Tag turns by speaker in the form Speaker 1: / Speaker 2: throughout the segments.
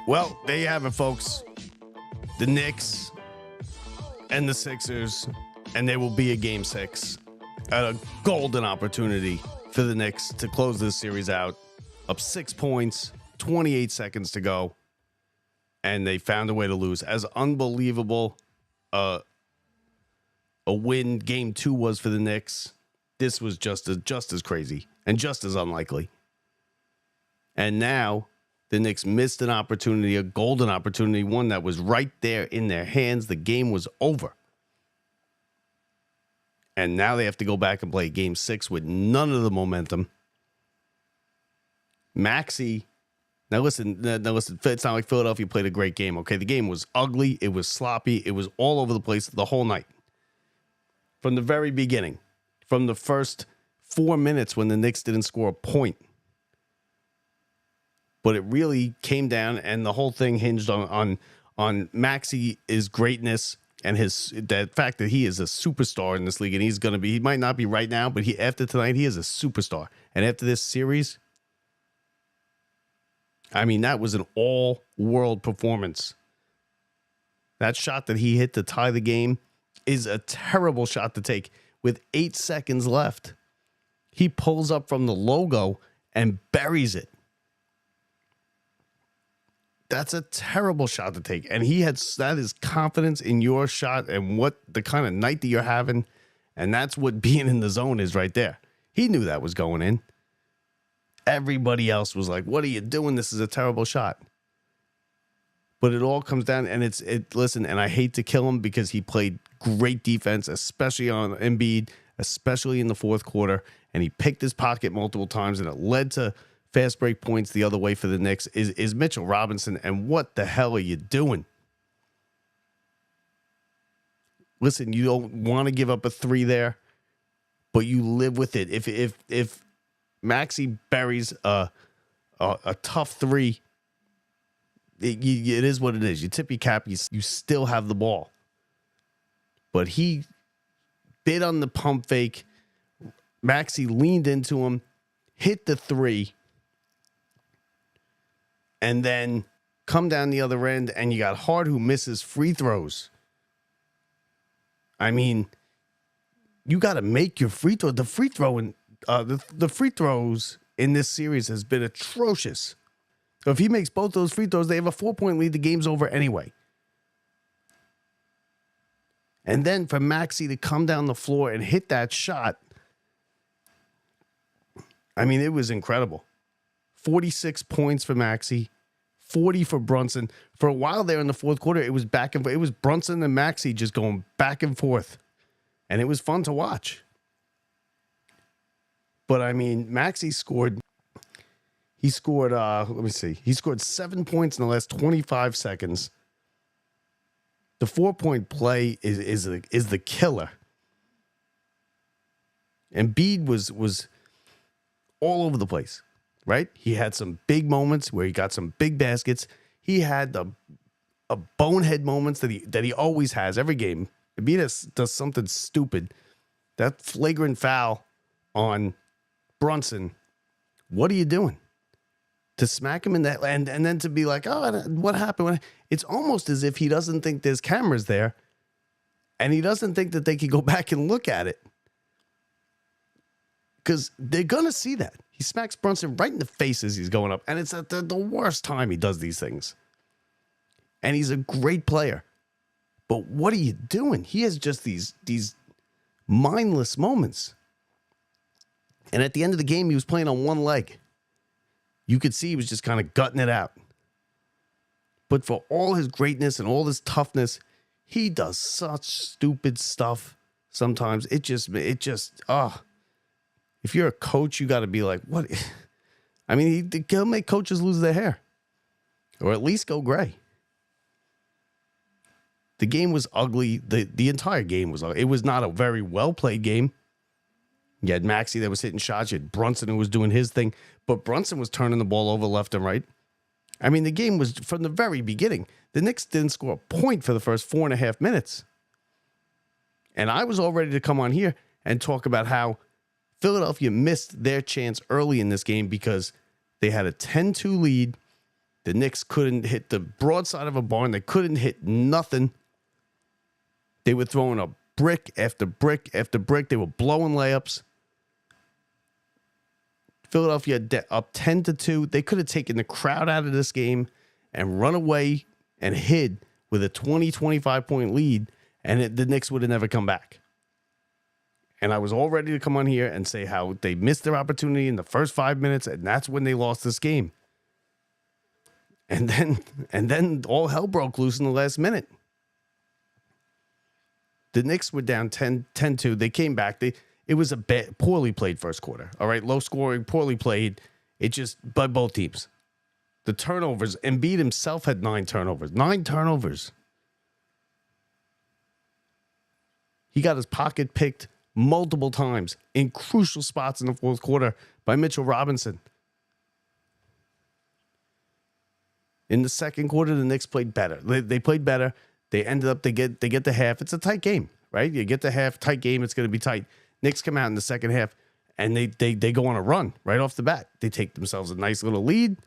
Speaker 1: Well, there you have it, folks. The Knicks and the Sixers, and there will be a game 6. A golden opportunity for the Knicks to close this series out. Up 6 points, 28 seconds to go, and they found a way to lose. As unbelievable a win game 2 was for the Knicks, this was just as crazy and just as unlikely. And now the Knicks missed an opportunity, a golden opportunity, one that was right there in their hands. The game was over. And now they have to go back and play game 6 with none of the momentum. Maxey, now listen, it's not like Philadelphia played a great game, okay? The game was ugly, it was sloppy, it was all over the place the whole night. From the very beginning, from the first 4 minutes when the Knicks didn't score a point. But it really came down, and the whole thing hinged on Maxey's greatness and that fact that he is a superstar in this league, and he might not be right now, but after tonight, he is a superstar. And after this series, I mean, that was an all-world performance. That shot that he hit to tie the game is a terrible shot to take with 8 seconds left. He pulls up from the logo and buries it. That's a terrible shot to take. And that is confidence in your shot and what the kind of night that you're having. And that's what being in the zone is right there. He knew that was going in. Everybody else was like, what are you doing? This is a terrible shot. But it all comes down, and listen, and I hate to kill him because he played great defense, especially on Embiid, especially in the fourth quarter. And he picked his pocket multiple times, and it led to fast break points the other way for the Knicks. Is Mitchell Robinson, and what the hell are you doing? Listen, you don't want to give up a 3 there, but you live with it. If Maxey buries a tough 3, it is what it is. You tip your cap, you still have the ball. But he bid on the pump fake. Maxey leaned into him, hit the 3, and then come down the other end, and you got Hart who misses free throws. I mean, you got to make your free throw. The free throws in this series has been atrocious. So if he makes both those free throws, they have a 4-point lead. The game's over anyway. And then for Maxey to come down the floor and hit that shot, I mean, it was incredible. 46 points for Maxey, 40 for Brunson. For a while there in the fourth quarter, it was back and forth. It was Brunson and Maxey just going back and forth. And it was fun to watch. But I mean, Maxey scored. He scored, let me see. He scored 7 points in the last 25 seconds. The 4-point play is the killer. And Embiid was all over the place, right? He had some big moments where he got some big baskets. He had a bonehead moments that he always has every game. Embiid does something stupid. That flagrant foul on Brunson. What are you doing? To smack him in that, and then to be like, oh, what happened? It's almost as if he doesn't think there's cameras there, and he doesn't think that they can go back and look at it. Because they're going to see that. He smacks Brunson right in the face as he's going up, and it's at the worst time he does these things. And he's a great player. But what are you doing? He has just these mindless moments. And at the end of the game, he was playing on one leg. You could see he was just kind of gutting it out. But for all his greatness and all his toughness, he does such stupid stuff sometimes. It just, if you're a coach, you got to be like, what? I mean, he'll make coaches lose their hair. Or at least go gray. The game was ugly. The entire game was ugly. It was not a very well-played game. You had Maxey that was hitting shots. You had Brunson who was doing his thing. But Brunson was turning the ball over left and right. I mean, the game was, from the very beginning, the Knicks didn't score a point for the first 4.5 minutes. And I was all ready to come on here and talk about how Philadelphia missed their chance early in this game because they had a 10-2 lead. The Knicks couldn't hit the broadside of a barn. They couldn't hit nothing. They were throwing a brick after brick after brick. They were blowing layups. Philadelphia up 10-2. They could have taken the crowd out of this game and run away and hid with a 20, 25-point lead, and the Knicks would have never come back. And I was all ready to come on here and say how they missed their opportunity in the first 5 minutes, and that's when they lost this game. And then all hell broke loose in the last minute. The Knicks were down 10-2. They came back. It was a poorly played first quarter. All right, low scoring, poorly played. It just by both teams. The turnovers, Embiid himself had 9 turnovers. 9 turnovers. He got his pocket picked multiple times in crucial spots in the fourth quarter by Mitchell Robinson. In the second quarter, the Knicks played better. They played better. They ended up, they get the half. It's a tight game, right? You get the half, tight game, it's going to be tight. Knicks come out in the second half, and they go on a run right off the bat. They take themselves a nice little lead.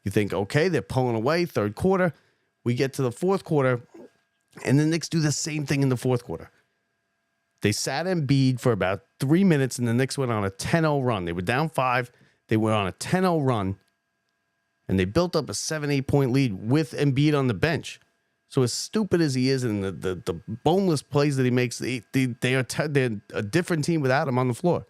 Speaker 1: You think, okay, they're pulling away, third quarter. We get to the fourth quarter, and the Knicks do the same thing in the fourth quarter. They sat Embiid for about 3 minutes, and the Knicks went on a 10-0 run. They were down 5. They went on a 10-0 run, and they built up a 7-8 point lead with Embiid on the bench. So as stupid as he is and the boneless plays that he makes, they're a different team without him on the floor.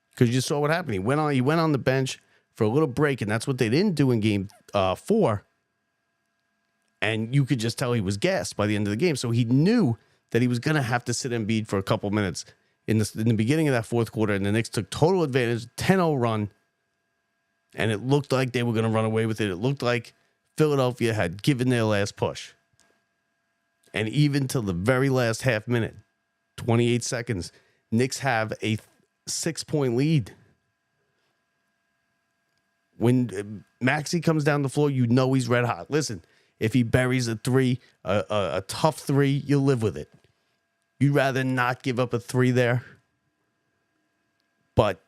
Speaker 1: Because you saw what happened. He went on the bench for a little break, and that's what they didn't do in game 4. And you could just tell he was gassed by the end of the game. So he knew that he was going to have to sit Embiid for a couple minutes in the beginning of that fourth quarter, and the Knicks took total advantage, 10-0 run, and it looked like they were going to run away with it. It looked like Philadelphia had given their last push. And even till the very last half minute, 28 seconds, Knicks have a 6-point lead. When Maxey comes down the floor, you know he's red hot. Listen, if he buries a 3, a tough 3, you live with it. You'd rather not give up a 3 there, but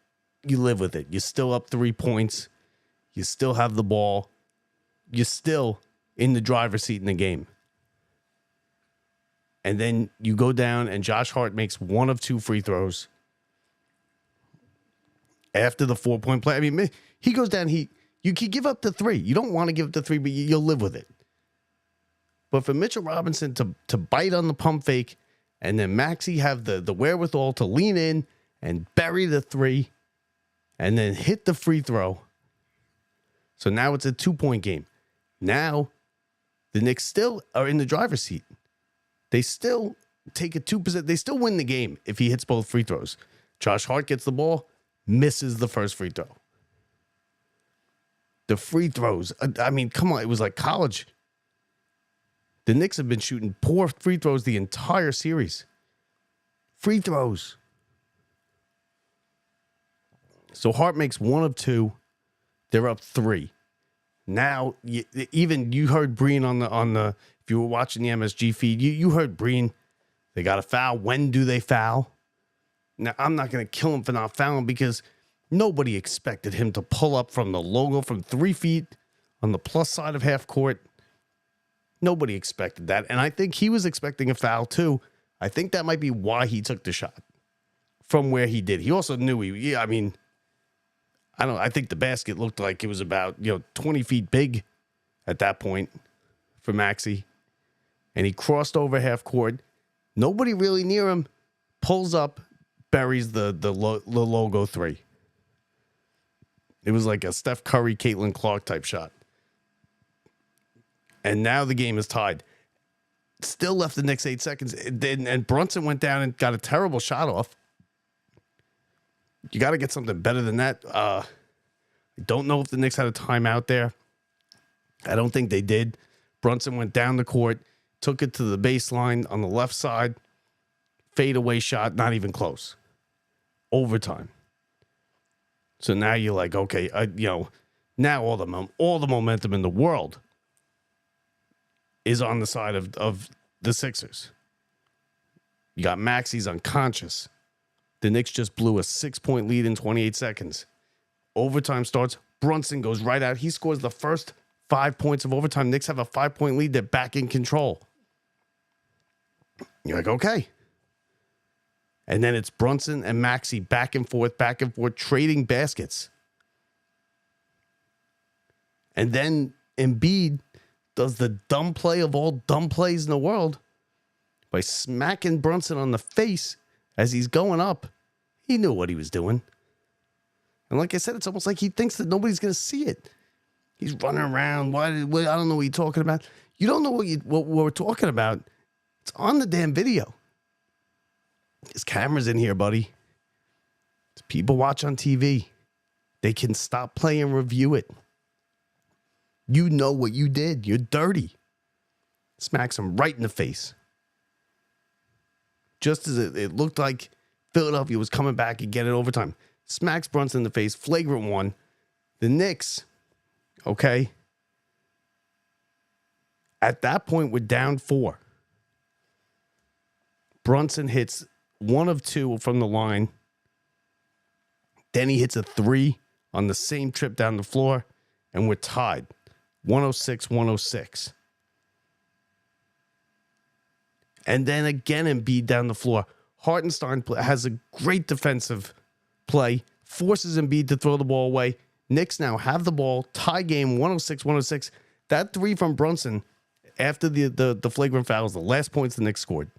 Speaker 1: you live with it. You're still up 3 points. You still have the ball. You're still in the driver's seat in the game. And then you go down, and Josh Hart makes 1 of 2 free throws after the 4-point play. I mean, he goes down. You can give up the 3. You don't want to give up the 3, but you'll live with it. But for Mitchell Robinson to bite on the pump fake, and then Maxey have the wherewithal to lean in and bury the 3, and then hit the free throw. So now it's a 2-point game. Now the Knicks still are in the driver's seat. They still take a 2%. They still win the game if he hits both free throws. Josh Hart gets the ball, misses the first free throw. The free throws, I mean, come on, it was like college. The Knicks have been shooting poor free throws the entire series. Free throws. So Hart makes 1 of 2. They're up 3. Now, even you heard Breen on the if you were watching the MSG feed, you heard Breen. They got a foul. When do they foul? Now, I'm not going to kill him for not fouling because nobody expected him to pull up from the logo from 3 feet on the plus side of half court. Nobody expected that. And I think he was expecting a foul too. I think that might be why he took the shot from where he did. He also knew I think the basket looked like it was about, 20 feet big at that point for Maxey. And he crossed over half court. Nobody really near him. Pulls up, buries the logo 3. It was like a Steph Curry, Caitlin Clark type shot. And now the game is tied. Still left the Knicks 8 seconds. And Brunson went down and got a terrible shot off. You got to get something better than that. I don't know if the Knicks had a timeout there. I don't think they did. Brunson went down the court, took it to the baseline on the left side. Fadeaway shot, not even close. Overtime. So now you're like, okay, now all the momentum in the world is on the side of the Sixers. You got Maxey's unconscious. The Knicks just blew a 6-point lead in 28 seconds. Overtime starts. Brunson goes right out. He scores the first 5 points of overtime. Knicks have a 5-point lead. They're back in control. You're like, okay. And then it's Brunson and Maxey back and forth, trading baskets. And then Embiid does the dumb play of all dumb plays in the world by smacking Brunson on the face as he's going up. He knew what he was doing. And like I said, it's almost like he thinks that nobody's going to see it. He's running around. I don't know what you're talking about. You don't know what we're talking about. It's on the damn video. There's cameras in here, buddy. People watch on TV. They can stop play and review it. You know what you did. You're dirty. Smacks him right in the face. Just as it looked like Philadelphia was coming back and getting overtime. Smacks Brunson in the face. Flagrant one. The Knicks, okay, at that point, we're down 4. Brunson hits 1 of 2 from the line. Then he hits a 3 on the same trip down the floor, and we're tied. 106-106. And then again, Embiid down the floor. Hartenstein has a great defensive play, forces Embiid to throw the ball away. Knicks now have the ball, tie game 106-106. That 3 from Brunson after the flagrant foul is the last points the Knicks scored.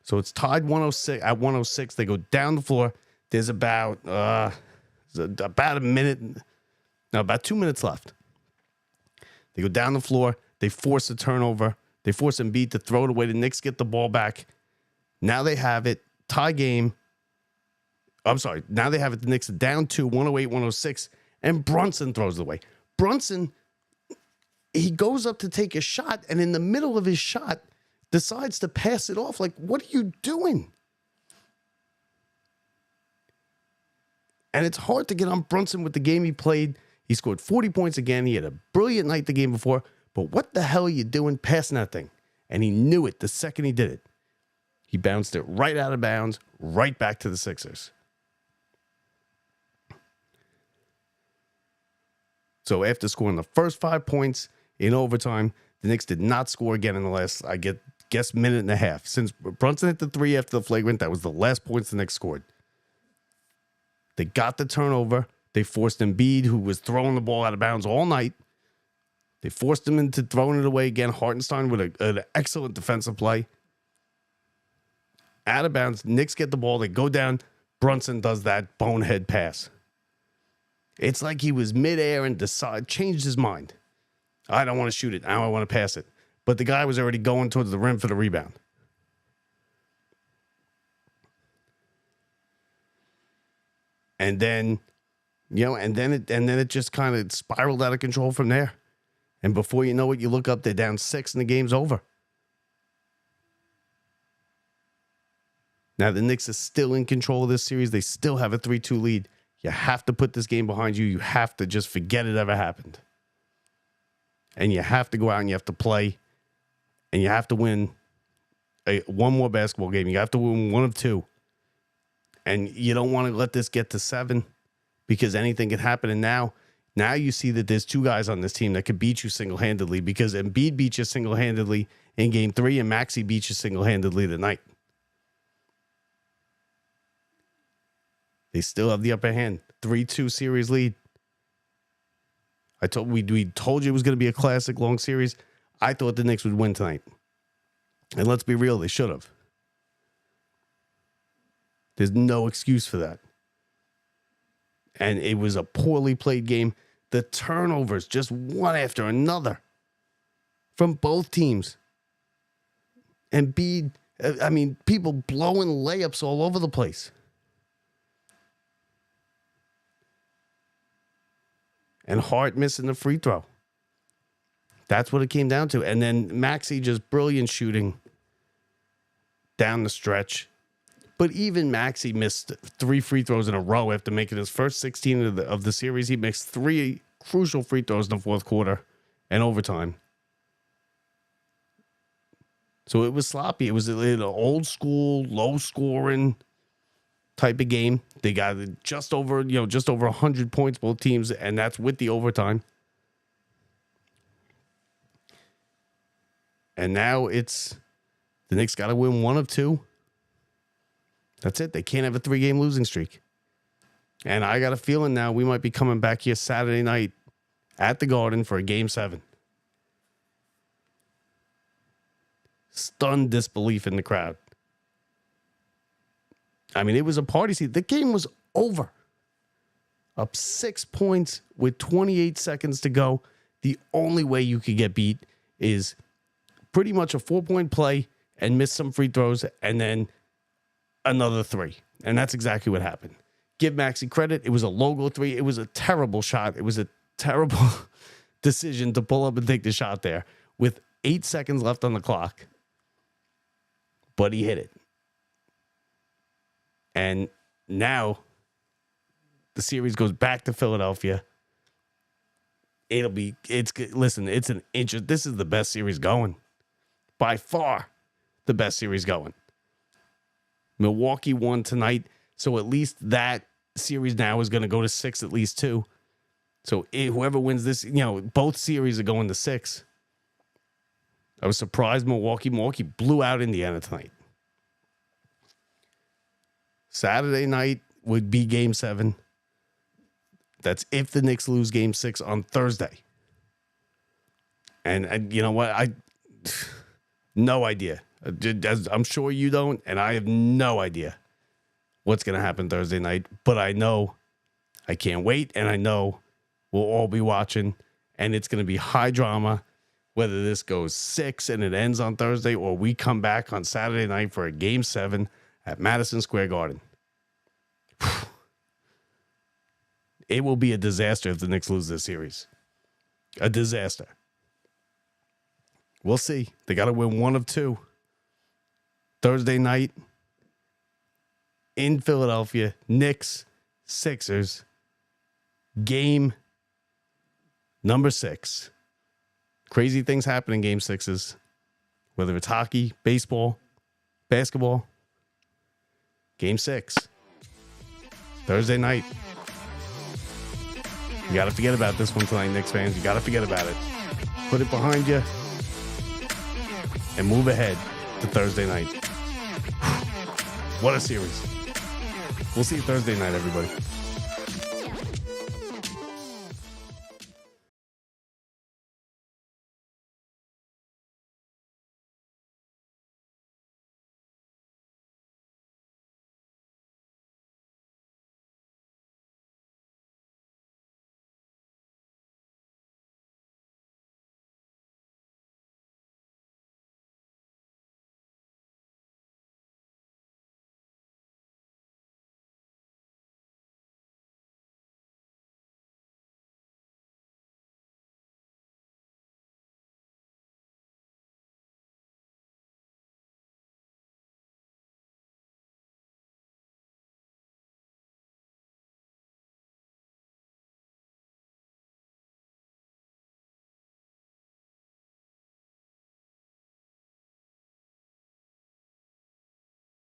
Speaker 1: So it's tied 106 at 106. They go down the floor. There's about a minute, no, about 2 minutes left. They go down the floor. They force a turnover. They force Embiid to throw it away. The Knicks get the ball back. Now they have it. Tie game. I'm sorry. Now they have it. The Knicks are down 2, 108-106. And Brunson throws it away. Brunson, he goes up to take a shot. And in the middle of his shot, decides to pass it off. Like, what are you doing? And it's hard to get on Brunson with the game he played. He scored 40 points again. He had a brilliant night the game before. But what the hell are you doing passing that thing? And he knew it the second he did it. He bounced it right out of bounds, right back to the Sixers. So after scoring the first 5 points in overtime, the Knicks did not score again in the last, guess, minute and a half. Since Brunson hit the 3 after the flagrant, that was the last points the Knicks scored. They got the turnover. They forced Embiid, who was throwing the ball out of bounds all night. They forced him into throwing it away again. Hartenstein with an excellent defensive play. Out of bounds. Knicks get the ball. They go down. Brunson does that bonehead pass. It's like he was midair and changed his mind. I don't want to shoot it. Now I want to pass it. But the guy was already going towards the rim for the rebound. And then, and then it just kind of spiraled out of control from there. And before you know it, you look up, they're down 6 and the game's over. Now the Knicks are still in control of this series. They still have a 3-2 lead. You have to put this game behind you. You have to just forget it ever happened. And you have to go out and you have to play. And you have to win one more basketball game. You have to win 1 of 2. And you don't want to let this get to 7 because anything can happen. And now you see that there's 2 guys on this team that could beat you single-handedly because Embiid beat you single-handedly in game 3 and Maxey beat you single-handedly tonight. They still have the upper hand. 3-2 series lead. We told you it was going to be a classic long series. I thought the Knicks would win tonight. And let's be real, they should have. There's no excuse for that. And it was a poorly played game. The turnovers, just one after another from both teams. Embiid, people blowing layups all over the place. And Hart missing the free throw. That's what it came down to. And then Maxey just brilliant shooting down the stretch. But even Maxey missed 3 free throws in a row after making his first 16 of the series. He missed 3 crucial free throws in the fourth quarter and overtime. So it was sloppy. It was an old school, low scoring type of game. They got just over 100 points, both teams, and that's with the overtime. And now it's the Knicks got to win one of two. That's it. They can't have a 3-game losing streak. And I got a feeling now we might be coming back here Saturday night at the Garden for a Game 7. Stunned disbelief in the crowd. I mean, it was a party scene. The game was over. Up 6 points with 28 seconds to go. The only way you could get beat is pretty much a 4-point play and miss some free throws and then another 3. And that's exactly what happened. Give Maxey credit. It was a logo 3. It was a terrible shot. It was a terrible decision to pull up and take the shot there with 8 seconds left on the clock. But he hit it. And now the series goes back to Philadelphia. Listen, it's an inch. This is the best series going. By far the best series going. Milwaukee won tonight. So at least that series now is going to go to 6, at least 2. So whoever wins this, both series are going to 6. I was surprised Milwaukee blew out Indiana tonight. Saturday night would be Game 7. That's if the Knicks lose Game 6 on Thursday. And you know what? No idea. I'm sure you don't, and I have no idea what's going to happen Thursday night. But I know I can't wait, and I know we'll all be watching, and it's going to be high drama, whether this goes 6 and it ends on Thursday, or we come back on Saturday night for a Game 7 at Madison Square Garden. It will be a disaster if the Knicks lose this series. A disaster. We'll see. They got to win one of 2. Thursday night in Philadelphia, Knicks, Sixers, game number 6. Crazy things happen in Game 6s, whether it's hockey, baseball, basketball. Game 6, Thursday night. You got to forget about this one tonight, Knicks fans. You got to forget about it. Put it behind you and move ahead to Thursday night. What a series. We'll see you Thursday night, everybody.